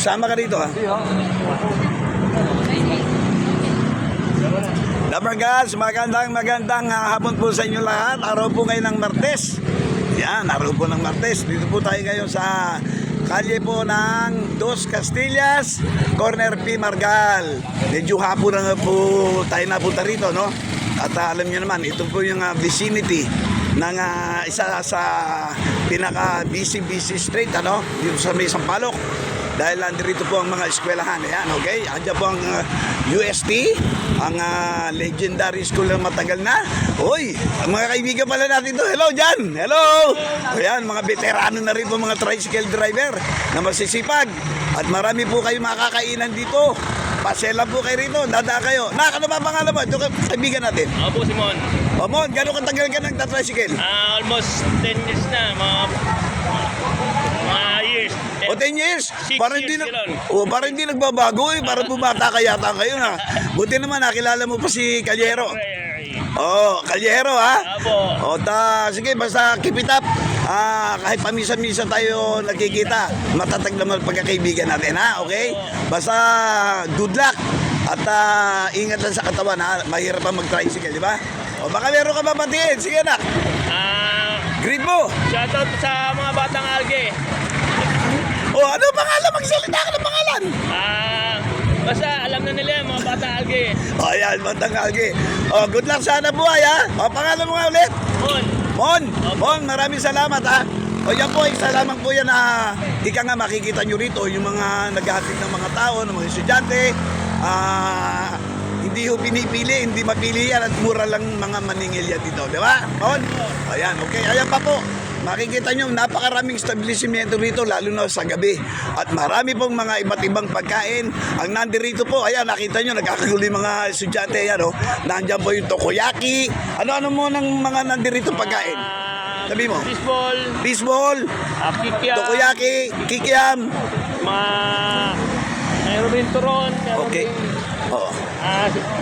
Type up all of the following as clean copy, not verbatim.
Sama ka dito, ha? Labargas, magandang hapon po sa inyo lahat. Araw po ngayon ng Martes. Yan, araw po ng Martes. Dito po tayo ngayon sa kalye po ng Dos Castillas, Corner P. Margal. Medyo hapon na po tayo napunta rito, no? At alam niyo naman, ito po yung vicinity ng isa sa pinaka-busy street, ano? Dito sa may Sampaloc. Dahil nandito po ang mga eskwelahan. Ayan, okay? Andiyan po ang UST, ang legendary school na matagal na. Uy, ang mga kaibigan pala natin to. Hello, Jan! Hello! Ayan, mga veterano na rin po, mga tricycle driver na masisipag. At marami po kayo makakainan dito. Pasela po kayo rito, dada kayo. Nak, ano ba pangalan mo? Ito kaibigan natin. Ako po, Simon. Mon, gano'ng katagal ka nagtatricycle? Almost 10 years na, mga years. O 10 years? 6 Parang years hindi yun. parang hindi nagbabago eh. Parang bumata ka yata kayo na. Buti naman nakilala mo pa si Calyero. Oh, Calyero ha? Apo. O sige, basta keep it up. Kahit pamisa-misa tayo nagkikita, matatag naman pagkakaibigan natin ha, okay? Basta good luck at ingat lang sa katawan ha. Mahirap pa mag-tricycle, di ba? O baka meron ka babatiin. Sige na. Greet mo. Shoutout sa mga batang alge. O ano pangalan? Magsalita ka ng pangalan. Basta alam na nila yung mga batang alge. O yan, batang alge. O good luck sana buhay ha. O pangalan mo nga ulit. Mon, maraming salamat ha. O yan po, isa lamang po yan na ika nga makikita nyo rito yung mga naghahatid ng mga tao, ng mga estudyante. Hindi ho pinipili, hindi mapili yan at mura lang mga maningil yan dito, di ba? Mon? Ayan, okay. Ayan pa po. Makikita nyo, napakaraming establishmento rito, lalo na sa gabi. At marami pong mga iba't ibang pagkain. Ang nandirito po, ayan, nakita nyo, nagkakagulo yung mga estudyante, ayan, oh. Nandiyan po yung tokoyaki. Ano-ano mo ng mga nandirito pagkain? Sabi mo? Baseball, Kikiam. tokoyaki, kikiam. Mayroon rin turon. Okay. Oo.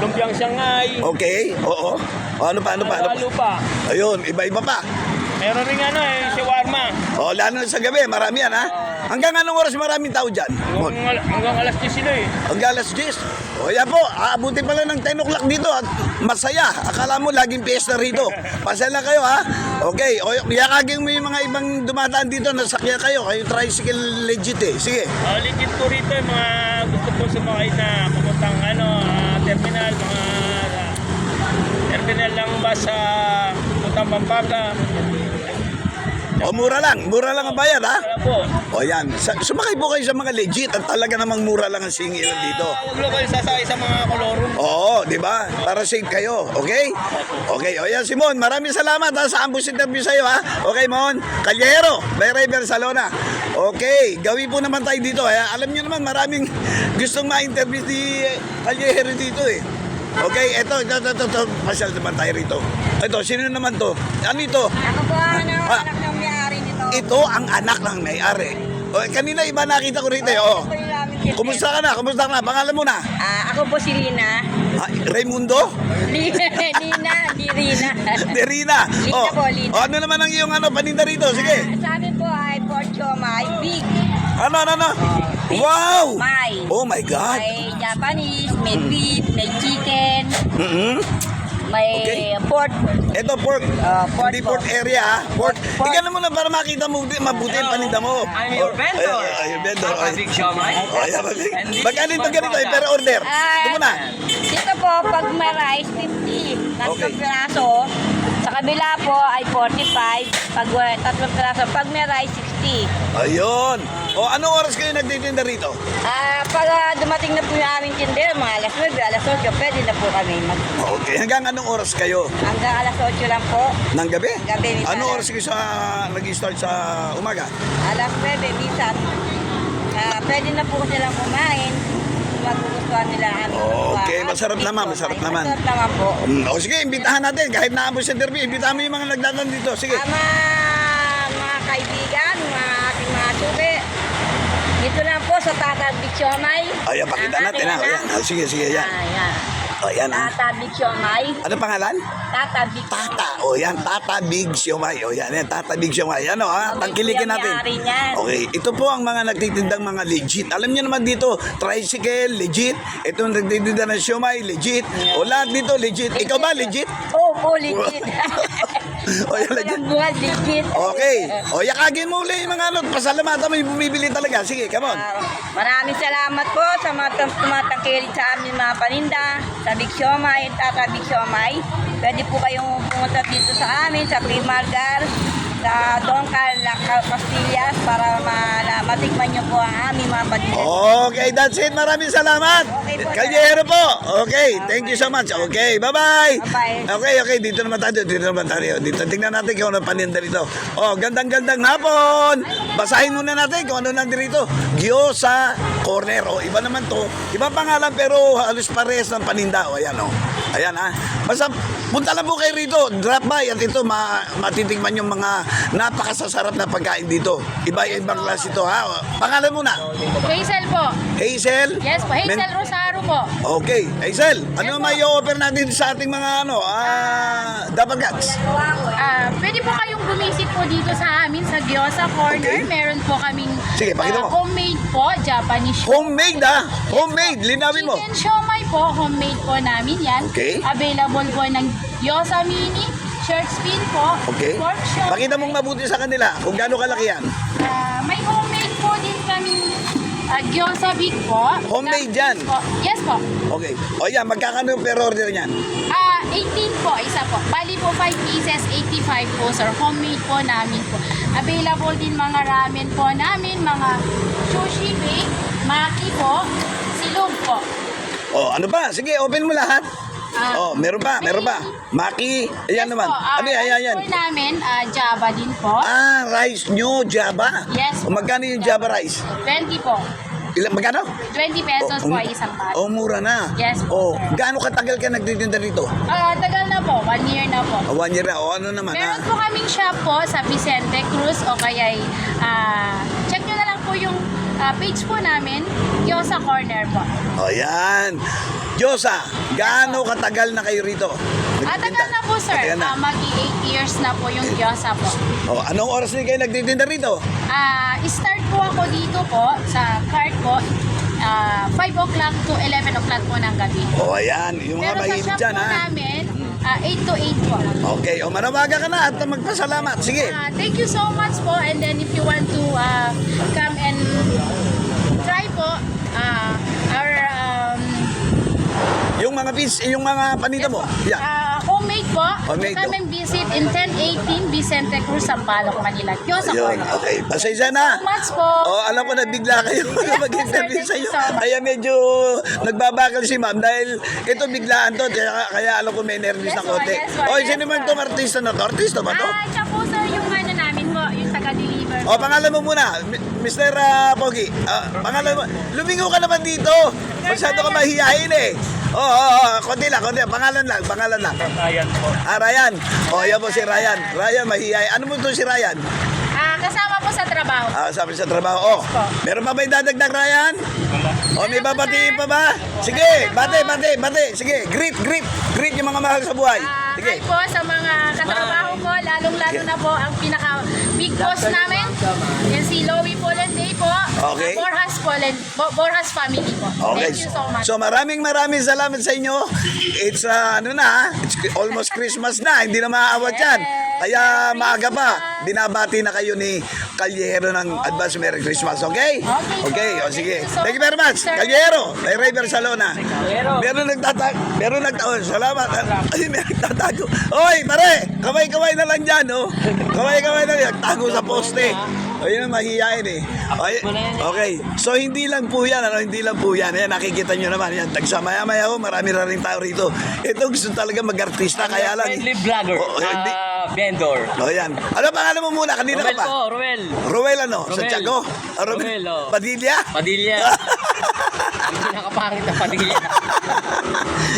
Lumpiang Shanghai. Okay, oo. O, ano pa? Halo pa. Ayun, iba-iba pa. Meron rin shawarma. O, lalo na sa gabi, marami yan, ha? Hanggang anong oras maraming tao dyan? Mon? Hanggang alas 10 sila eh. Hanggang alas 10. O yan po, aabutin pala ng 10 o'clock dito at masaya. Akala mo laging piyesta rito. Pasala kayo ha. Okay, o yakagin mo yung mga ibang dumadaan dito, nasakya kayo. Kayo tricycle legit eh. Sige. Legit po rito yung mga gusto po sumakay na papuntang terminal, mga terminal lang ba sa puntang Pampanga. O mura lang ang bayad ha. Wala po. O yan, sumakay po kayo sa mga legit at talaga namang mura lang ang singilan dito. Huwag lang kayo sasakay sa mga kolorong. Oo, di ba? Para safe kayo, okay? Okay, o yan Simon, maraming salamat ha, sa ambush interview sa'yo ha. Okay, Mon, Calyero, Bay Barcelona. Okay, gawin po naman tayo dito. Alam niyo naman, maraming gustong ma-interview si Calyero dito eh. Okay, ito, pasyal naman tayo rito. Ito, sino naman to? Ano ito? Ako po ang anak ng may-ari nito. Ito ang anak ng may-ari. O, kanina iba nakita ko rito eh. Oh. Kumusta ka na? Pangalan mo na? Ako po si Rina. Raimundo? Rina. Derina. Lina po, Lina. Ano naman ang iyong paninda rito? Sige. Sa amin po ay pork siomai, big. Ano? Wow! May. Oh my God. May Japanese, may beef, may chicken, may Okay. pork. Ito pork. Pork Hindi po. pork area ha. Pork. Pork. Tingnan mo na para makita mo mabuti ang paninda mo. I'm your vendor. Ay, your vendor. Ay. Big siomai. Ayan, magkano ito ganito eh, pero order. Ito muna. Dito po, pag may rice, 50. Tatlong Okay. piraso. Sa kabila po ay 45. Pag tatlong piraso. Pag may rice, 60. Ayun. O, anong oras kayo nagtitinda rito? Pag dumating na po yung aming tindero, mga alas 9, alas 8, pwede na po kami Okay, hanggang anong oras kayo? hanggang alas 8 lang po. Ng gabi? Gabi, minsan. Anong oras kayo nag-start sa umaga? Alas 9, minsan. Pwede na po silang kumain. Kung magugustuhan nila ang aming Okay, lupa. masarap naman po. Masarap naman po. O sige, imbitahan natin. Kahit naabot sa interview, imbitahan mo yung mga nagdadaan dito. Sige. Mga kaibigan, mga aking mga suki, dito lang po sa Tatag Big Siomai. Ayan, pakita natin ha. Ayan. Sige, yan. Ayan. O, yan ah. Tata Big Siomay. Ano pangalan? Tata Big Tata. O yan, Tata Big Siomay. O yan, Tata Big Siomay. Ano ha? Tangkilikin natin. May-ari niyan. Okay, ito po ang mga nagtitindang mga legit. Alam niyo naman dito, tricycle, legit. Ito ang nagtitinda ng siomay, legit. O lahat dito, legit. Ikaw ba, legit? Oo, legit. O yan, legit. Walang buwan, legit. Okay. O yakagin mo ulit yung mga ano. Pasalamatan mo yung bumibili talaga. Sige, come on. Maraming salamat po sa mga tumatangkilik sa amin mga paninda, sa Big Siomay, Tata Big Siomay. Pwede po kayong pumunta dito sa amin, sa Primargar, sa Don Castillas para matikman nyo po ang aming mga paninda. Okay, that's it. Maraming salamat. Okay po, Kalyero po. Okay, thank you so much. Okay, bye-bye. Bye-bye. Okay, dito naman tayo. Dito, tingnan natin kung ano paninda rito. Oh, gandang-gandang hapon. Basahin muna natin kung ano nandito. Gyoza Corner. Oh, iba naman to. Iba pangalan pero halos parehas ng paninda. Oh, ayan oh. Ayan ha. Basta punta lang po kayo rito. Drop by at ito matitingnan yung mga napakasasarap na pagkain dito. Iba-ibang klase ito ha. Pangalan muna. Hazel po. Hazel? Yes po, Hazel Rosario po. Okay. Hazel, ano Yes, may i-offer natin sa ating mga Dabagats? Pwede po kayong bumisit po dito sa amin sa Gyoza Corner. Okay. Meron po kaming Sige, pakita mo. homemade po, Japanese Homemade ha? Homemade. Linawin mo. chicken siomai po, homemade po namin yan. Okay. Available po ng Gyoza Mini, shirt spin po, Okay. pork siomai. Pakita mong mabuti sa kanila kung gaano kalaki yan. May homemade po din kaming Gyoza Big po. Homemade yan? Po. Yes po. Okay. O yan, magkakano yung per order niyan? 18 po, isa po. Bali po 5 pieces, 85 po, sir. Homemade po namin po. Available din mga ramen po namin, mga sushi bake, maki po, silog po. O, ano ba? Sige, open mo lahat. Ah, Meron pa. Maki. Ayan yes naman. po, Ano yan? Ayan. rice po namin, Java din po. Rice nyo, Java. Yes. O, magkano yung Java rice? 20 po. Magkano? 20 pesos po isang bag. Mura na. Yes po, sir. Gaano katagal ka nagtitinda rito? Tagal na po, 1 year na po. 1 year na. O, ano naman Meron po kaming shop po sa Vicente Cruz o kaya check nyo na lang po yung page po namin, Gyoza Corner po. O, yan. Diyosa, gaano katagal na kayo rito? Tagal na po, sir. Matagal na. Mag-8 years na po yung Gyoza po. O, anong oras din kayo nagtitinda rito? Start po ako dito po sa cart po 5 o'clock to 11 o'clock po ng gabi. O, ayan. Yung mga Pero sa mahilig shop dyan, po ha? namin, 8 to 8 po. Okay, o manawaga ka na at magpasalamat. Sige. Thank you so much po, and then if you want to come and try po our Yung mga paninda mo. Yan. homemade po. Homemade, Come and visit in 1018 Vicente Cruz, Sampaloc, Manila. Gyoza Ayun, Corner. okay. Pasensya na. So much po. O, alam ko na bigla kayo Yes, mag-interview sir. sa Thank iyo. you so much. Kaya medyo nagbabakal si ma'am dahil ito biglaan to. Kaya alam ko may nervous Yes, na po, konti. yes, po, O, yes, sino naman po. itong artista na to? Artista ba to? Siya po, sir, yung ano namin po, yung taga-deliver. O, pangalan mo muna. Mr. Pogi. Pangalan mo. Lumingo ka naman dito. Masyado ka mahihayin eh. Konti lang. Pangalan lang. Ayan po. Ryan. O, yan po si Ryan. Ryan, mahihayin. Ano mo to si Ryan? Kasama po sa trabaho. Sabi sa trabaho. po. Meron pa ba idadagdag, Ryan? May babatiin pa ba? Sige, bate. Sige, greet yung mga mahal sa buhay. Sige. Hi po sa mga katrabaho ko, lalong-lalo na po ang pinaka big boss namin, yan si Loie Polanday po, Okay. Borjas family po. Okay. Thank you so much. So maraming salamat sa inyo. It's it's almost Christmas na. Hindi na maaawat yan. Kaya maaga pa. Binabati na kayo ni Kalyero ng Advance Merry Christmas. Okay? Okay. O sige. Thank you very much. Kalyero. May River Salona. Meron nagtatago. Salamat. Ay, may nagtatago. Oy, pare. Kamay-kamay na lang dyan. Oh. Kamay-kamay na lang. Tago sa poste. O yun ang mahihain eh. Okay. So hindi lang po yan. Hindi lang po yan. Ayan, nakikita nyo naman. Yan. Tagsa maya-maya ho. Marami na rin tao rito. Ito gusto talaga mag-artista. Kaya lang. Friendly vlogger. Hindi. Vendor. O yan. Ano pangalan mo muna? Kanina ka Ruel pa. po, Ruel. Ruel ano? Sa Romel. Tiago? Romel, oh. Padilla? Padilla. Hindi nakapangit na Padilla.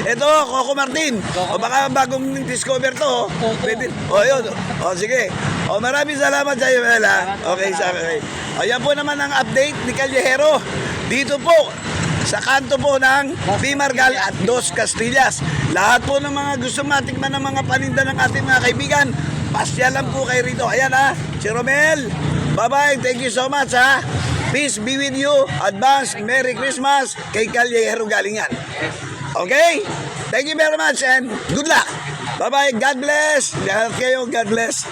Ito, Coco Martin. O baka bagong discover to. Pwede. O yun. O sige. O maraming salamat sa iyo, Mela. Okay, sa okay. O yan po naman ang update ni Kalyero. Dito po sa kanto po ng Pimargal at Dos Castillas. Lahat po ng mga gusto matikman ng mga paninda ng ating mga kaibigan, pasyalan po kayo rito. Ayan ha, si Romel. Bye-bye, thank you so much ha. Peace be with you. Advance Merry Christmas kay Calyero galingan. Okay? Thank you very much and good luck. Bye-bye. God bless. Lahat kayo, God bless.